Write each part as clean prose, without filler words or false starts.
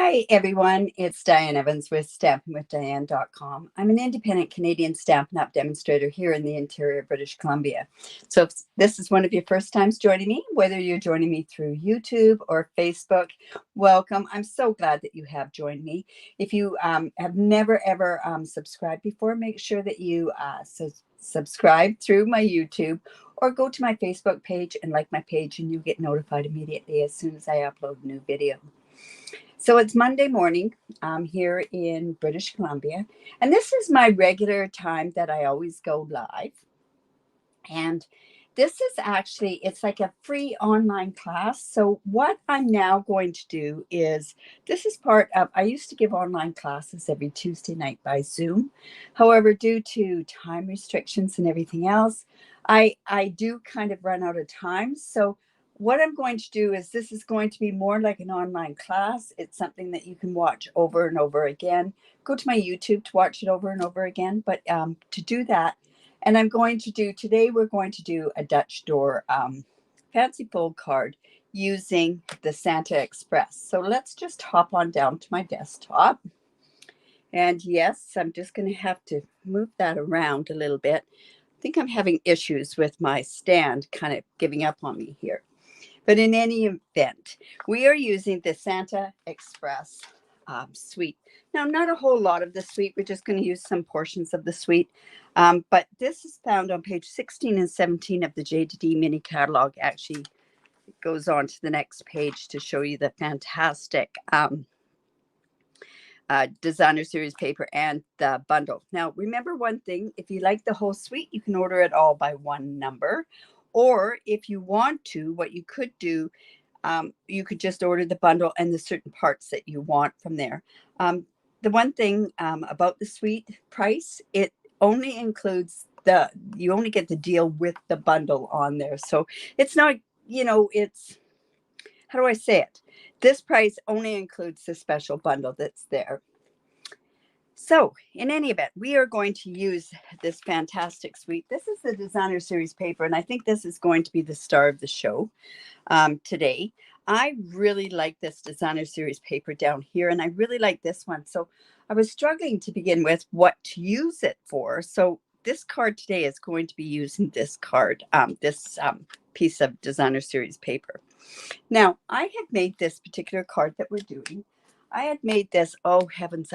Hi, everyone. It's Diane Evans with stampingwithdiane.com. I'm an independent Canadian Stampin' Up demonstrator here in the interior of British Columbia. So if this is one of your first times joining me, whether you're joining me through YouTube or Facebook, welcome. I'm so glad that you have joined me. If you have never, ever subscribed before, make sure that you subscribe through my YouTube or go to my Facebook page and like my page, and you'll get notified immediately as soon as I upload a new video. So it's Monday morning here in British Columbia, and this is my regular time that I always go live. And this is actually, it's like a free online class. So what I'm now going to do is, this is part of, I used to give online classes every Tuesday night by Zoom. However, due to time restrictions and everything else, I do kind of run out of time. So what I'm going to do is, this is going to be more like an online class. It's something that you can watch over and over again. Go to my YouTube to watch it over and over again. But to do that, and I'm going to do, today we're going to do a Dutch door fancy fold card using the Santa Express. So let's just hop on down to my desktop. And yes, I'm just going to have to move that around a little bit. I think I'm having issues with my stand kind of giving up on me here. But in any event, we are using the Santa Express suite. Now, not a whole lot of the suite. We're just going to use some portions of the suite. But this is found on page 16 and 17 of the J2D mini catalog. Actually, it goes on to the next page to show you the fantastic designer series paper and the bundle. Now, remember one thing. If you like the whole suite, you can order it all by one number. Or if you want to, what you could do, you could just order the bundle and the certain parts that you want from there. The one thing about the suite price, it only includes you only get the deal with the bundle on there. So it's not, it's, how do I say it? This price only includes the special bundle that's there. So in any event, we are going to use this fantastic suite. This is the designer series paper, and I think this is going to be the star of the show today. I really like this designer series paper down here, and I really like this one. So I was struggling to begin with what to use it for. So this card today is going to be using this card, this piece of designer series paper. Now, I had made this particular card that we're doing. I had made this, oh heavens,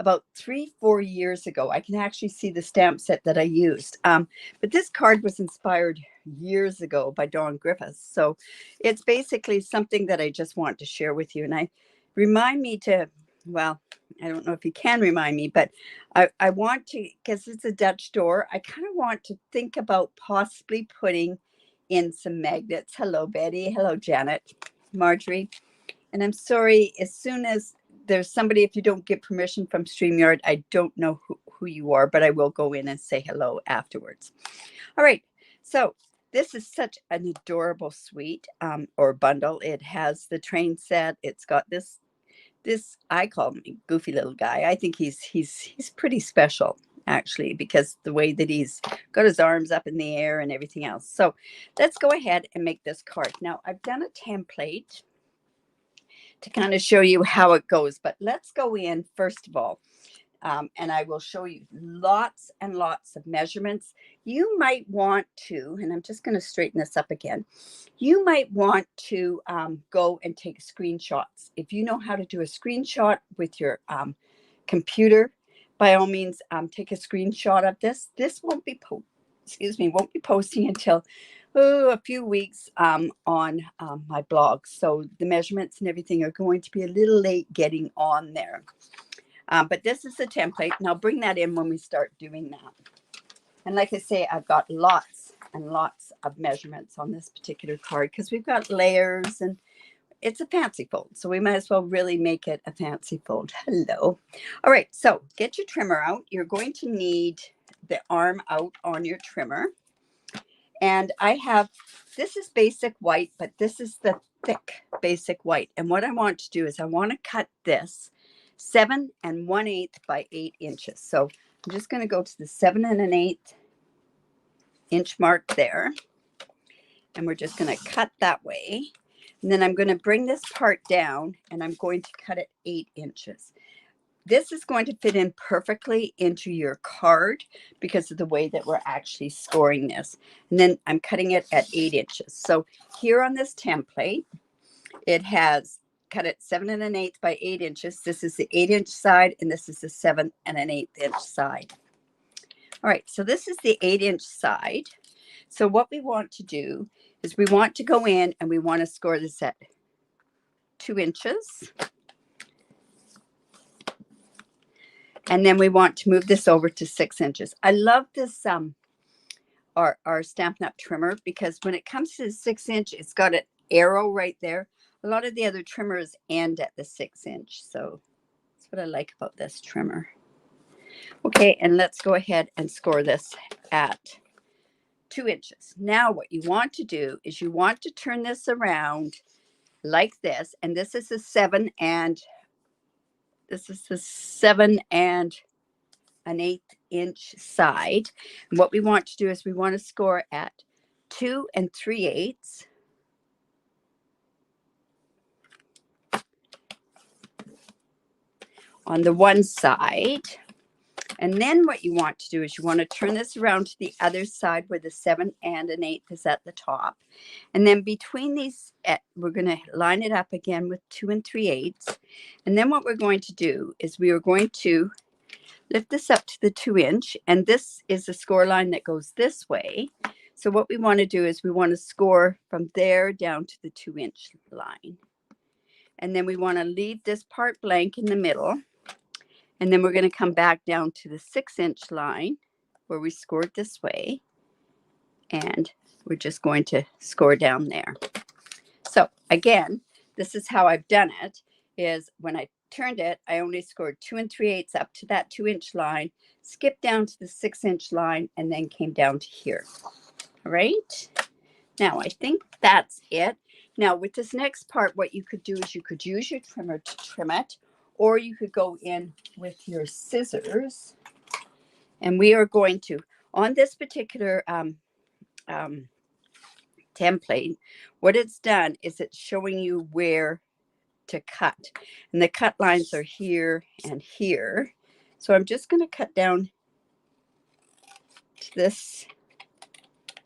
about 3-4 years ago. I can actually see the stamp set that I used. But this card was inspired years ago by Dawn Griffiths. So it's basically something that I just want to share with you. And I don't know if you can remind me, but I want to, because it's a Dutch door, I kind of want to think about possibly putting in some magnets. Hello, Betty. Hello, Janet. Marjorie. And I'm sorry, as soon as there's somebody, if you don't get permission from StreamYard, I don't know who you are, but I will go in and say hello afterwards. All right. So this is such an adorable suite or bundle. It has the train set. It's got this I call him goofy little guy. I think he's pretty special, actually, because the way that he's got his arms up in the air and everything else. So let's go ahead and make this card. Now, I've done a template to kind of show you how it goes. But let's go in first of all, and I will show you lots and lots of measurements. You might want to, and I'm just going to straighten this up again. You might want to go and take screenshots. If you know how to do a screenshot with your computer, by all means, take a screenshot of this. This won't be won't be posting until a few weeks on my blog. So the measurements and everything are going to be a little late getting on there. But this is the template, and I'll bring that in when we start doing that. And like I say, I've got lots and lots of measurements on this particular card because we've got layers and it's a fancy fold. So we might as well really make it a fancy fold. Hello. All right, so get your trimmer out. You're going to need the arm out on your trimmer. And I have, this is basic white, but this is the thick basic white. And what I want to do is I want to cut this 7 1/8 by 8 inches. So I'm just going to go to the 7 1/8 inch mark there. And we're just going to cut that way. And then I'm going to bring this part down and I'm going to cut it 8 inches. This is going to fit in perfectly into your card because of the way that we're actually scoring this. And then I'm cutting it at 8 inches. So here on this template, it has cut it 7 1/8 by 8 inches. This is the 8-inch side, and this is the 7 1/8 inch side. All right, so this is the 8-inch side. So what we want to do is we want to go in and we want to score this at 2 inches. And then we want to move this over to 6 inches. I love this our Stampin' Up trimmer because when it comes to the 6-inch, it's got an arrow right there. A lot of the other trimmers end at the 6-inch. So that's what I like about this trimmer. Okay, and let's go ahead and score this at 2 inches. Now what you want to do is you want to turn this around like this. And this is the 7 1/8 inch side. And what we want to do is we want to score at 2 3/8 on the one side. And then what you want to do is you want to turn this around to the other side where the 7 1/8 is at the top. And then between these, we're going to line it up again with 2 3/8. And then what we're going to do is we are going to lift this up to the 2-inch. And this is the score line that goes this way. So what we want to do is we want to score from there down to the 2-inch line. And then we want to leave this part blank in the middle. And then we're going to come back down to the 6-inch line where we scored this way. And we're just going to score down there. So again, this is how I've done it, is when I turned it, I only scored 2 3/8 up to that 2-inch line, skipped down to the 6-inch line, and then came down to here. All right. Now, I think that's it. Now, with this next part, what you could do is you could use your trimmer to trim it, or you could go in with your scissors. And we are going to, on this particular template, what it's done is it's showing you where to cut. And the cut lines are here and here. So I'm just going to cut down to this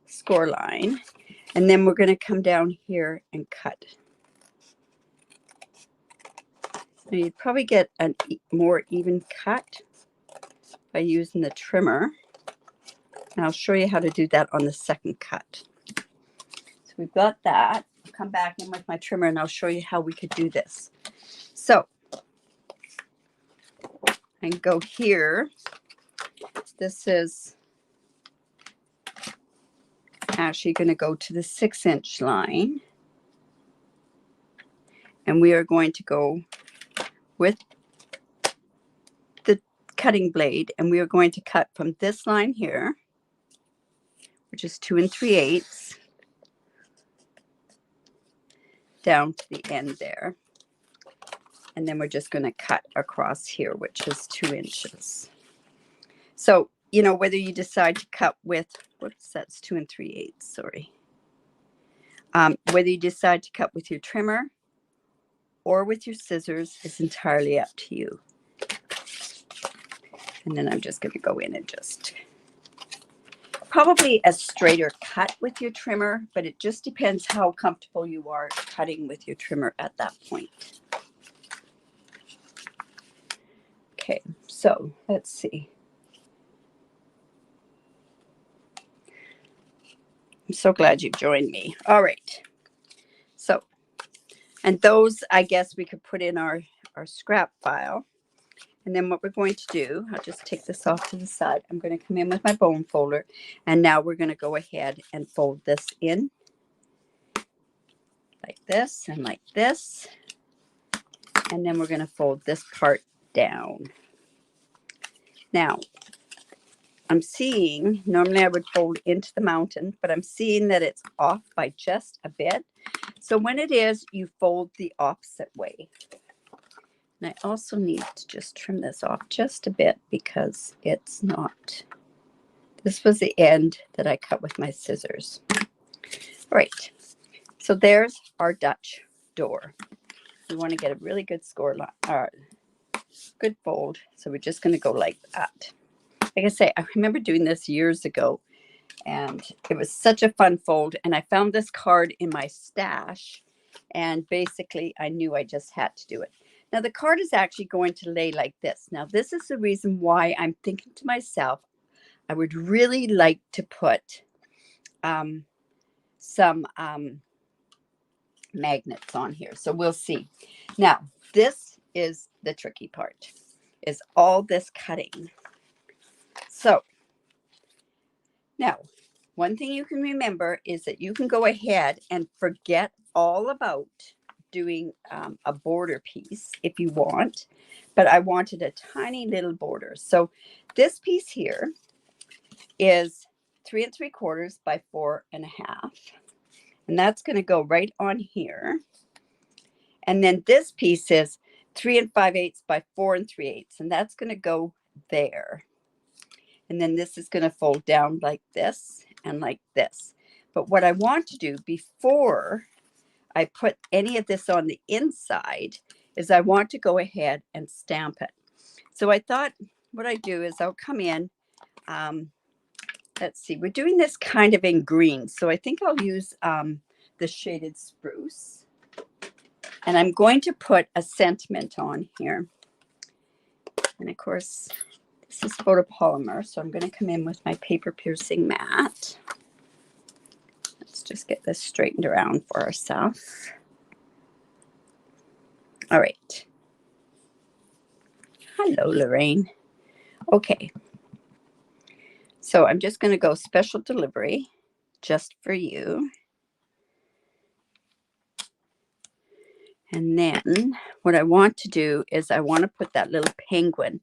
score line. And then we're going to come down here and cut. Now you'd probably get a more even cut by using the trimmer. And I'll show you how to do that on the second cut. So we've got that. I'll come back in with my trimmer and I'll show you how we could do this. So I can go here. This is actually going to go to the 6-inch line. And we are going to go with the cutting blade, and we are going to cut from this line here, which is 2 3/8, down to the end there. And then we're just going to cut across here, which is 2 inches. So, you know, whether you decide to cut with, whoops, that's 2 3/8, sorry. Whether you decide to cut with your trimmer or with your scissors is entirely up to you. And then I'm just going to go in and just probably a straighter cut with your trimmer, but it just depends how comfortable you are cutting with your trimmer at that point. Okay, so let's see. I'm so glad you've joined me. All right. So, and those, I guess we could put in our scrap file. And then what we're going to do, I'll just take this off to the side. I'm going to come in with my bone folder. And now we're going to go ahead and fold this in like this and like this. And then we're going to fold this part down. Now, I'm seeing, normally I would fold into the mountain, but I'm seeing that it's off by just a bit. So when it is, you fold the opposite way. And I also need to just trim this off just a bit because it's not, this was the end that I cut with my scissors. All right, so there's our Dutch door. We want to get a really good score line, good fold. So we're just going to go like that. Like I say, I remember doing this years ago, and it was such a fun fold. And I found this card in my stash, and basically I knew I just had to do it. Now the card is actually going to lay like this. Now this is the reason why I'm thinking to myself, I would really like to put some magnets on here. So we'll see. Now this is the tricky part, is all this cutting. So now one thing you can remember is that you can go ahead and forget all about doing a border piece if you want, but I wanted a tiny little border. So this piece here is 3 3/4 by 4 1/2, and that's going to go right on here. And then this piece is 3 5/8 by 4 3/8, and that's going to go there. And then this is going to fold down like this and like this. But what I want to do before I put any of this on the inside is I want to go ahead and stamp it. So I thought what I do is I'll come in, let's see, we're doing this kind of in green. So I think I'll use the shaded spruce. And I'm going to put a sentiment on here. And of course, this is photopolymer. So I'm going to come in with my paper piercing mat. Let's just get this straightened around for ourselves. All right. Hello, Lorraine. Okay. So I'm just going to go special delivery just for you. And then what I want to do is I want to put that little penguin,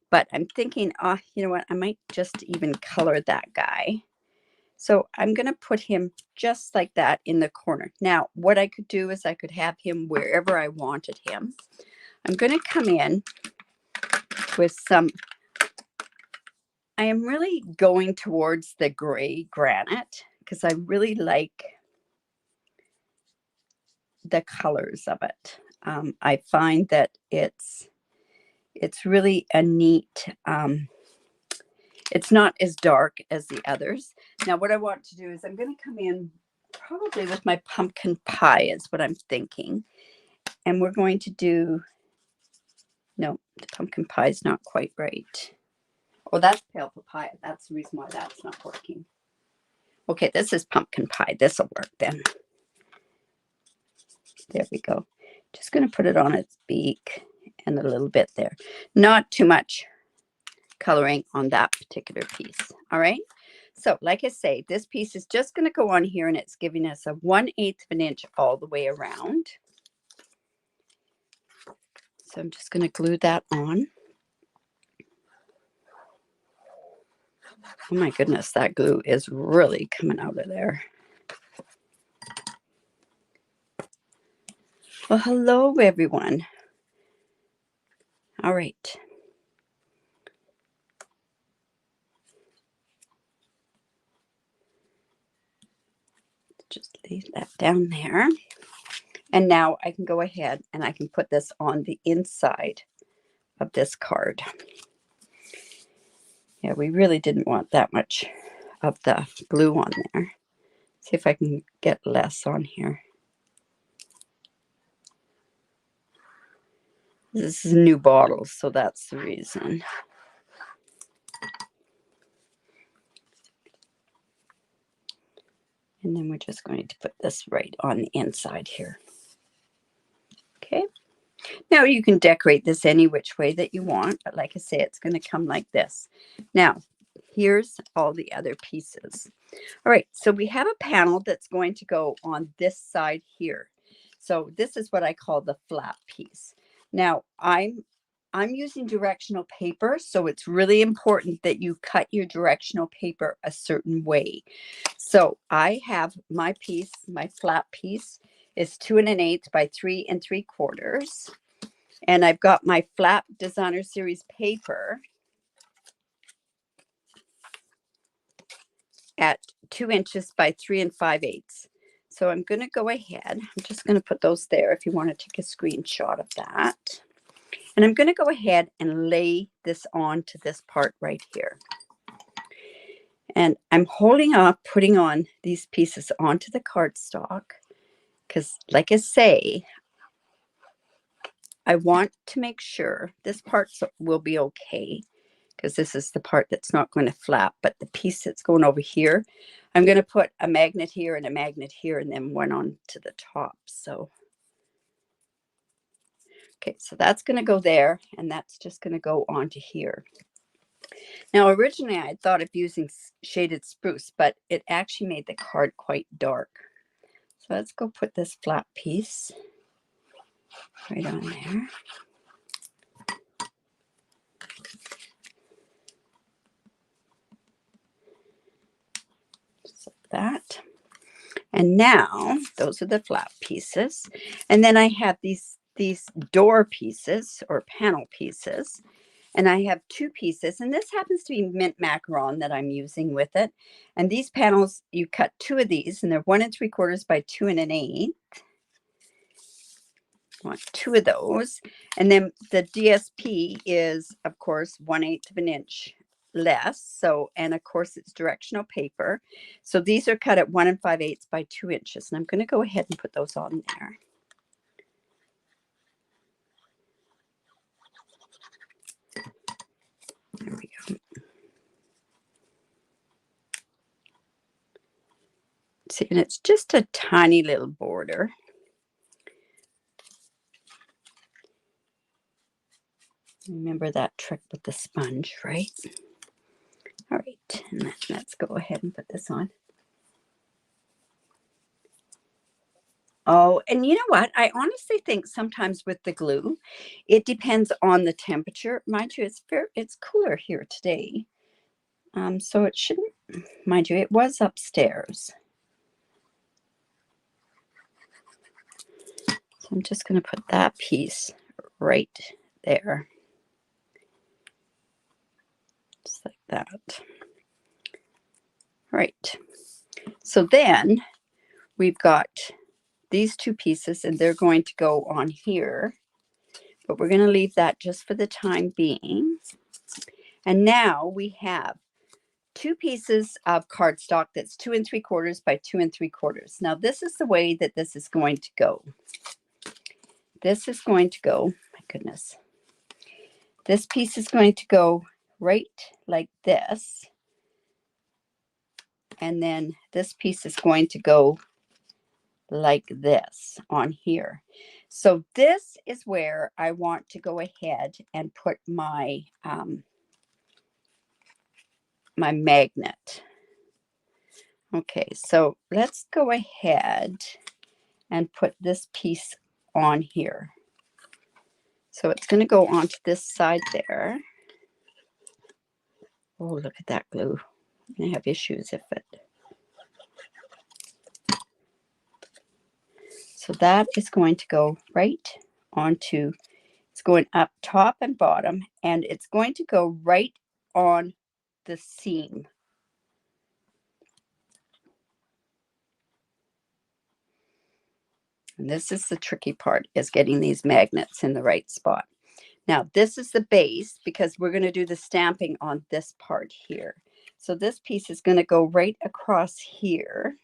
but I'm thinking, oh, you know what? I might just even color that guy. So I'm going to put him just like that in the corner. Now, what I could do is I could have him wherever I wanted him. I'm going to come in with some, I am really going towards the gray granite because I really like the colors of it. I find that it's really a neat, it's not as dark as the others. Now what I want to do is I'm going to come in probably with my pumpkin pie is what I'm thinking. And we're going to do, no, the pumpkin pie is not quite right. Oh, that's pale papaya. That's the reason why that's not working. Okay, this is pumpkin pie. This will work then. There we go. Just going to put it on its beak and a little bit there. Not too much coloring on that particular piece. All right. So like I say, this piece is just going to go on here and it's giving us a 1/8 of an inch all the way around. So I'm just going to glue that on. Oh my goodness, that glue is really coming out of there. Well, hello everyone. All right. Just leave that down there. And now I can go ahead and I can put this on the inside of this card. Yeah, we really didn't want that much of the glue on there. See if I can get less on here. This is a new bottle, so that's the reason. And then we're just going to put this right on the inside here. Okay. Now you can decorate this any which way that you want, but like I say, it's going to come like this. Now, here's all the other pieces. All right, so we have a panel that's going to go on this side here. So this is what I call the flap piece. Now, I'm using directional paper, so it's really important that you cut your directional paper a certain way. So I have my piece, my flap piece is 2 1/8 by 3 3/4. And I've got my flap designer series paper at 2 inches by 3 5/8. So I'm going to go ahead. I'm just going to put those there if you want to take a screenshot of that. And I'm going to go ahead and lay this on to this part right here. And I'm holding up, putting on these pieces onto the cardstock because, like I say, I want to make sure this part will be okay because this is the part that's not going to flap, but the piece that's going over here, I'm going to put a magnet here and a magnet here and then one on to the top. So, okay, so that's going to go there and that's just going to go onto here. Now, originally I thought of using shaded spruce, but it actually made the card quite dark. So let's go put this flat piece right on there. Just like that. And now those are the flat pieces. And then I have these door pieces or panel pieces. And I have two pieces, and this happens to be mint macaron that I'm using with it. And these panels, you cut two of these, and they're 1 3/4 by 2 1/8. I want two of those. And then the DSP is, of course, 1/8 of an inch less. So, and of course, it's directional paper. So these are cut at 1 5/8 by 2 inches. And I'm going to go ahead and put those on there. There we go. See, and it's just a tiny little border. Remember that trick with the sponge, right? All right, and let's go ahead and put this on. Oh, and you know what? I honestly think sometimes with the glue, it depends on the temperature. Mind you, it's cooler here today. So it shouldn't, mind you, it was upstairs. So I'm just going to put that piece right there. Just like that. Right. So then we've got these two pieces and they're going to go on here, but we're going to leave that just for the time being. And now we have two pieces of cardstock that's 2 3/4 by 2 3/4. Now this is the way that this is going to go. This is going to go, my goodness. This piece is going to go right like this. And then this piece is going to go like this on here. So this is where I want to go ahead and put my my magnet. Okay, so let's go ahead and put this piece on here. So it's going to go onto this side there. Oh, look at that glue. I'm going to have issues if it. So that is going to go right onto, it's going up top and bottom, and it's going to go right on the seam. And this is the tricky part, is getting these magnets in the right spot. Now, this is the base because we're going to do the stamping on this part here. So this piece is going to go right across here.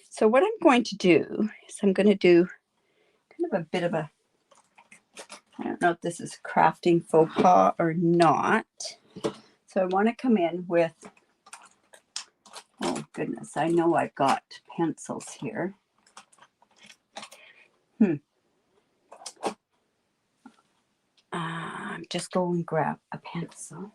So what I'm going to do is I'm going to do kind of a bit of a, I don't know if this is crafting faux pas or not. So I want to come in with, oh goodness, I know I've got pencils here. Just go and grab a pencil.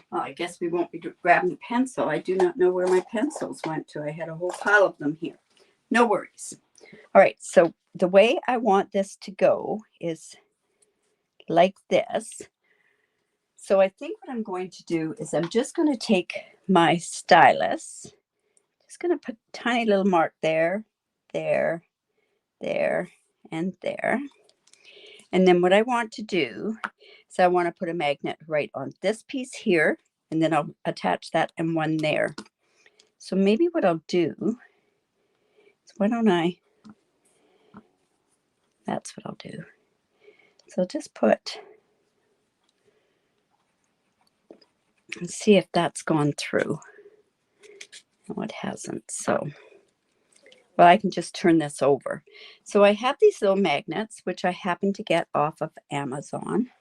Well, I guess we won't be grabbing a pencil. I do not know where my pencils went to. I had a whole pile of them here. No worries. All right, so the way I want this to go is like this. So I think what I'm going to do is I'm just going to take my stylus, just going to put a tiny little mark there, there, there, and there. And then what I want to do is I want to put a magnet right on this piece here, and then I'll attach that and one there. So maybe what I'll do is, why don't I, that's what I'll do. So I'll just put, and see if that's gone through. No, it hasn't. So, well, I can just turn this over. So I have these little magnets, which I happen to get off of Amazon.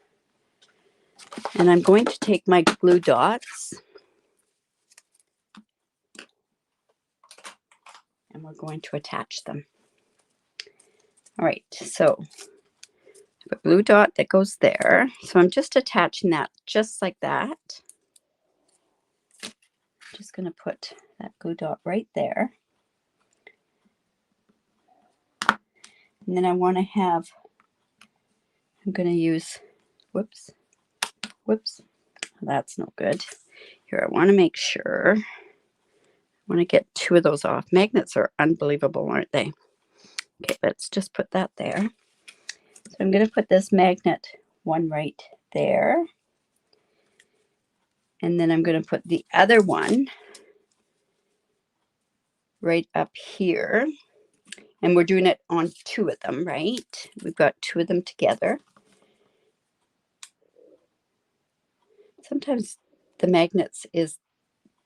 And I'm going to take my glue dots, and we're going to attach them. All right, so a glue dot that goes there. So I'm just attaching that just like that. Just going to put that glue dot right there. And then I want to have, I'm going to use, whoops, that's no good. Here, I want to make sure, I want to get 2 of those off. Magnets are unbelievable, aren't they? Okay, let's just put that there. So I'm going to put this magnet one right there. And then I'm going to put the other one right up here. And we're doing it on 2 of them, right? We've got 2 of them together. Sometimes the magnets is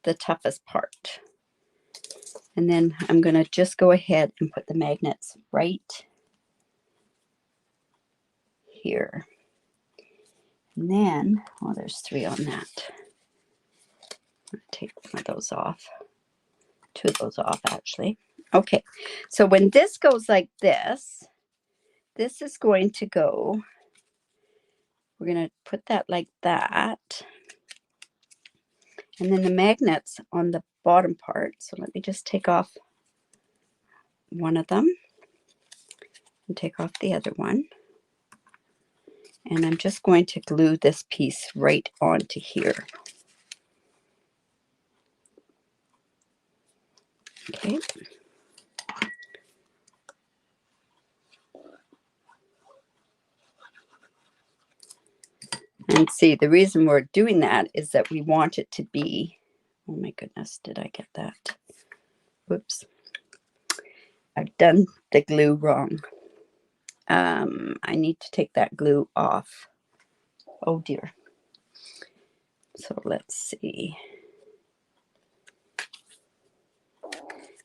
the toughest part. And then I'm going to just go ahead and put the magnets right here. And then, well, there's 3 on that. I'm going to take one of those off. 2 of those off, actually. Okay, so when this goes like this, this is going to go, we're going to put that like that. And then the magnets on the bottom part. So let me just take off one of them and take off the other one. And I'm just going to glue this piece right onto here. Okay. And see, the reason we're doing that is that we want it to be, oh my goodness, did I get that? Whoops. I've done the glue wrong. I need to take that glue off. Oh dear. So let's see.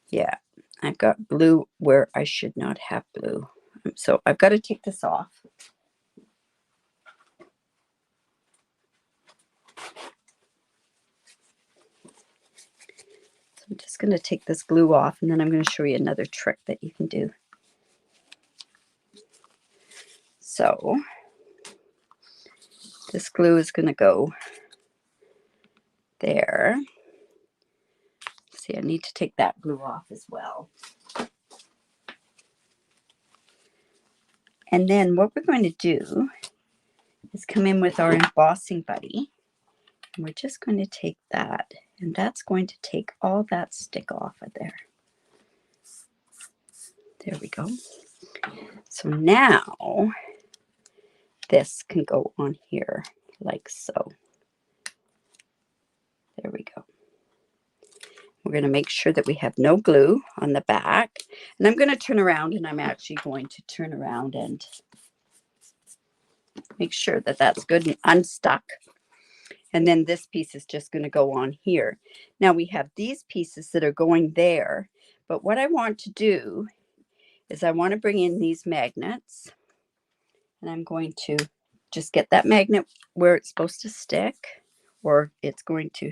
Yeah, I've got glue where I should not have glue. So I've got to take this off. So I'm just going to take this glue off, and then I'm going to show you another trick that you can do. So this glue is going to go there. See, I need to take that glue off as well. And then what we're going to do is come in with our embossing buddy. And we're just going to take that, and that's going to take all that stick off of there. There we go. So now this can go on here like so. There we go. We're going to make sure that we have no glue on the back. And I'm going to turn around, and I'm actually going to turn around and make sure that that's good and unstuck. And then this piece is just going to go on here. Now we have these pieces that are going there. But what I want to do is I want to bring in these magnets. And I'm going to just get that magnet where it's supposed to stick, or it's going to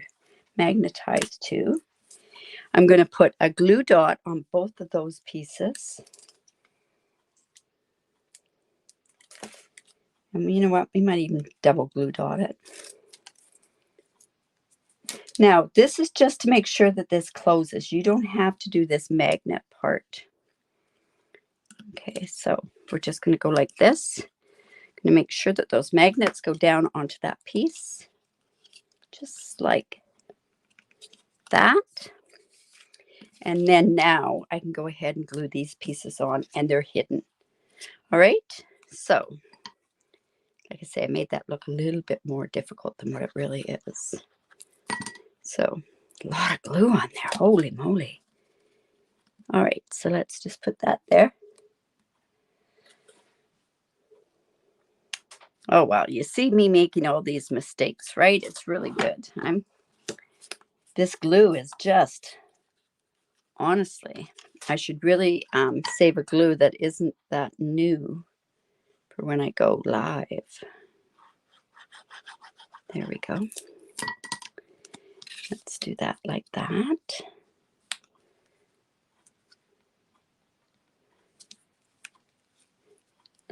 magnetize to. I'm going to put a glue dot on both of those pieces. And you know what? We might even double glue dot it. Now, this is just to make sure that this closes. You don't have to do this magnet part. Okay, so we're just going to go like this. Going to make sure that those magnets go down onto that piece. Just like that. And then now I can go ahead and glue these pieces on, and they're hidden. All right, so Like I say, I made that look a little bit more difficult than what it really is. So a lot of glue on there. Holy moly. All right, so let's just put that there. Oh, wow. You see me making all these mistakes, right? It's really good. This glue is just, honestly, I should really save a glue that isn't that new for when I go live. There we go. Let's do that like that.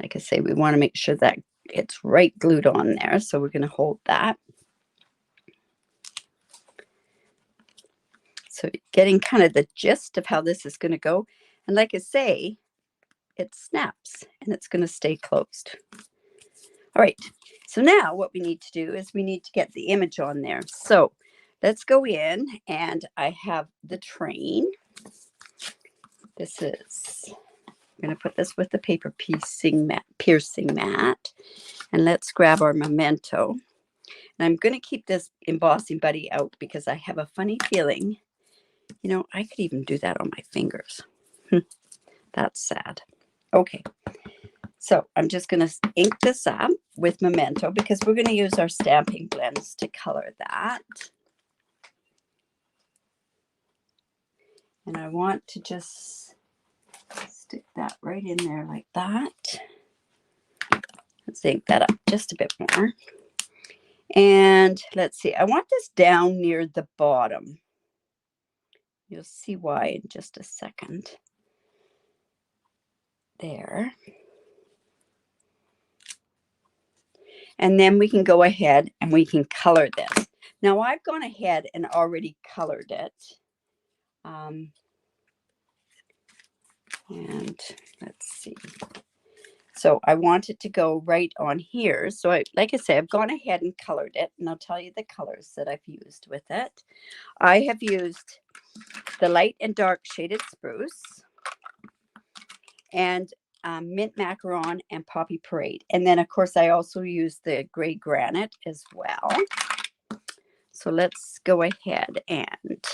Like I say, we want to make sure that it's right glued on there. So we're going to hold that. So getting kind of the gist of how this is going to go. And like I say, it snaps and it's going to stay closed. All right. So now what we need to do is we need to get the image on there. So let's go in, and I have the train. This is, I'm going to put this with the paper piercing mat. And let's grab our memento. And I'm going to keep this embossing buddy out because I have a funny feeling, you know, I could even do that on my fingers. That's sad. Okay. So I'm just going to ink this up with memento because we're going to use our stamping blends to color that. And I want to just stick that right in there like that. Let's ink that up just a bit more. And let's see, I want this down near the bottom. You'll see why in just a second. There. And then we can go ahead and we can color this. Now I've gone ahead and already colored it. And let's see. So I want it to go right on here. So like I say, I've gone ahead and colored it, and I'll tell you the colors that I've used with it. I have used the light and dark shaded spruce and mint macaron and poppy parade. And then of course I also used the gray granite as well. So let's go ahead and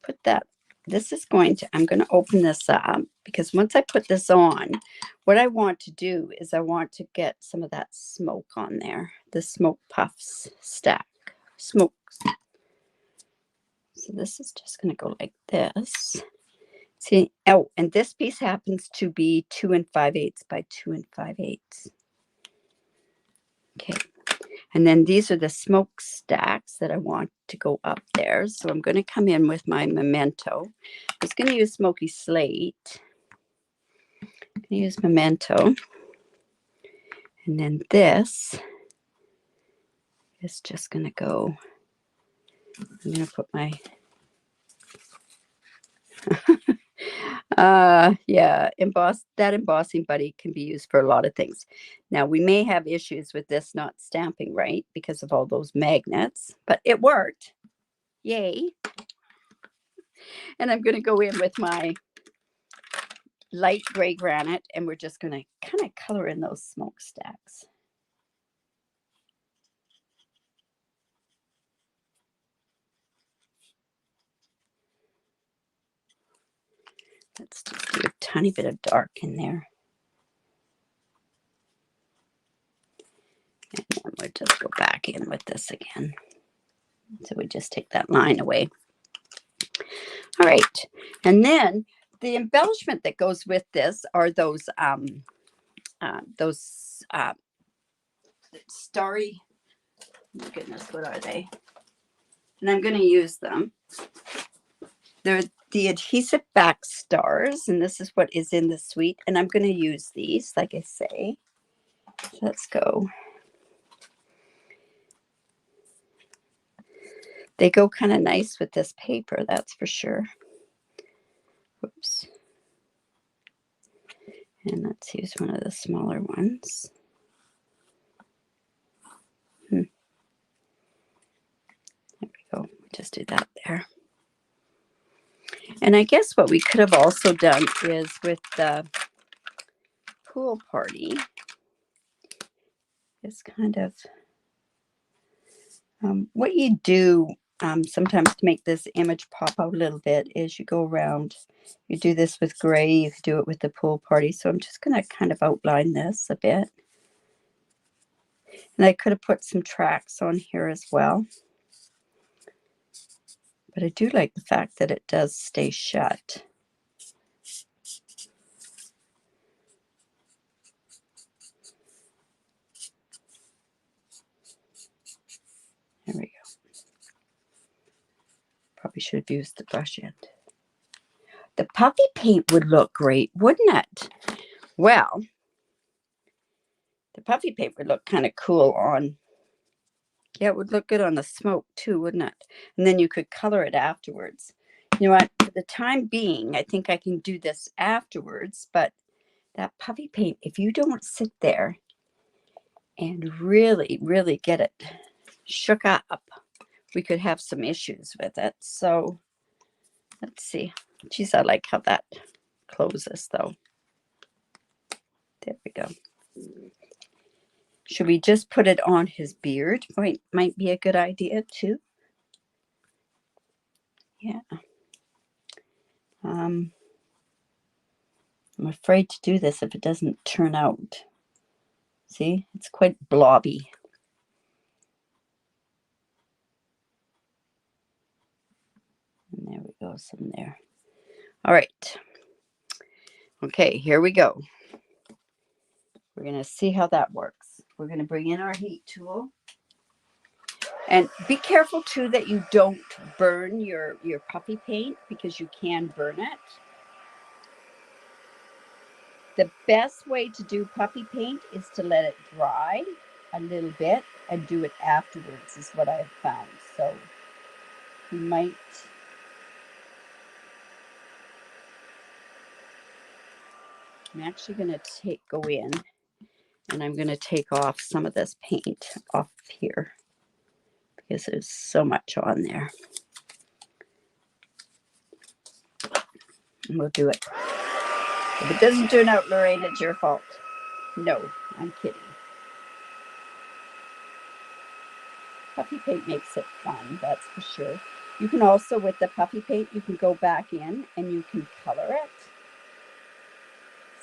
put that. This is going to, I'm going to open this up because once I put this on, what I want to do is I want to get some of that smoke on there, the smoke puffs stack, smokes. So this is just going to go like this. See, oh, and this piece happens to be 2 5/8 by 2 5/8. Okay. And then these are the smoke stacks that I want to go up there. So I'm going to come in with my memento. I was going to use smoky slate. I'm going to use memento. And then this is just going to go. I'm going to put my yeah, that embossing buddy can be used for a lot of things. Now we may have issues with this not stamping right because of all those magnets, but it worked. Yay. And I'm going to go in with my light gray granite, and we're just going to kind of color in those smokestacks. Let's just do a tiny bit of dark in there. And then we'll just go back in with this again. So we just take that line away. All right. And then the embellishment that goes with this are those starry, oh my goodness, what are they? And I'm going to use them. They're the adhesive back stars, and this is what is in the suite. And I'm going to use these, like I say. Let's go. They go kind of nice with this paper, that's for sure. Oops. And let's use one of the smaller ones. There we go. Just do that there. And I guess what we could have also done is with the pool party, Just kind of what you do sometimes to make this image pop out a little bit is you go around. You do this with gray. You could do it with the pool party. So I'm just going to kind of outline this a bit. And I could have put some tracks on here as well. But I do like the fact that it does stay shut. There we go. Probably should have used the brush end. The puffy paint would look great, wouldn't it? Well, the puffy paint would look kind of cool on, yeah, it would look good on the smoke too, wouldn't it? And then you could color it afterwards. You know what? For the time being, I think I can do this afterwards, but that puffy paint, if you don't sit there and really, really get it shook up, we could have some issues with it. So let's see. Geez, I like how that closes though. There we go. Should we just put it on his beard? Might be a good idea too. Yeah. I'm afraid to do this if it doesn't turn out. See, it's quite blobby. And there we go, some there. All right. Okay, here we go. We're going to see how that works. We're going to bring in our heat tool. And be careful too that you don't burn your puffy paint, because you can burn it. The best way to do puffy paint is to let it dry a little bit and do it afterwards, is what I have found. So you might I'm actually going to go in and I'm going to take off some of this paint off here because there's so much on there. And we'll do it. If it doesn't turn out, Lorraine, it's your fault. No, I'm kidding. Puffy paint makes it fun, that's for sure. You can also, with the puffy paint, you can go back in and you can color it.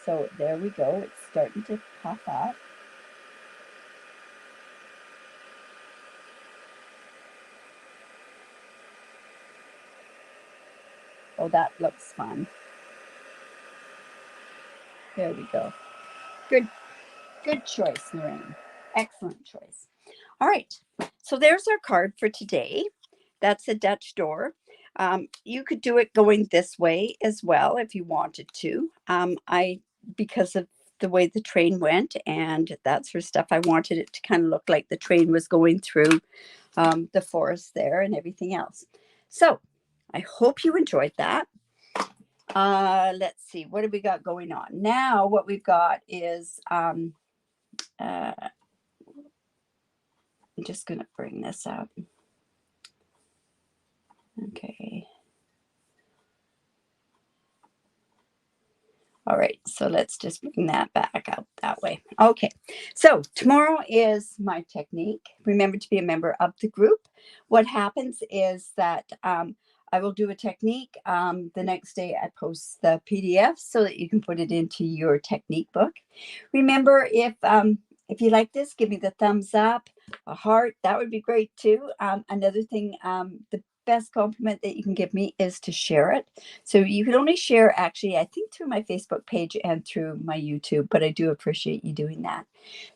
So there we go. It's starting to puff up. Oh, that looks fun. There we go. Good choice, Lorraine. Excellent choice. All right. So there's our card for today. That's a Dutch door. You could do it going this way as well if you wanted to. Because of the way the train went and that sort of stuff, I wanted it to kind of look like the train was going through the forest there and everything else. So I hope you enjoyed that. Let's see, what have we got going on now? What we've got is I'm just going to bring this up. Okay. All right, so let's just bring that back out that way. Okay, so tomorrow is my technique. Remember to be a member of the group. What happens is that I will do a technique. The next day I post the PDF so that you can put it into your technique book. Remember, if you like this, give me the thumbs up, a heart. That would be great too. Another thing, the best compliment that you can give me is to share it. So you can only share, actually, I think through my Facebook page and through my YouTube, but I do appreciate you doing that.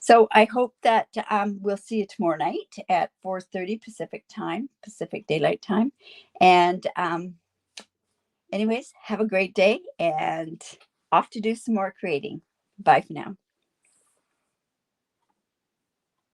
So I hope that we'll see you tomorrow night at 4:30 Pacific Daylight Time. And anyways, have a great day and off to do some more creating. Bye for now.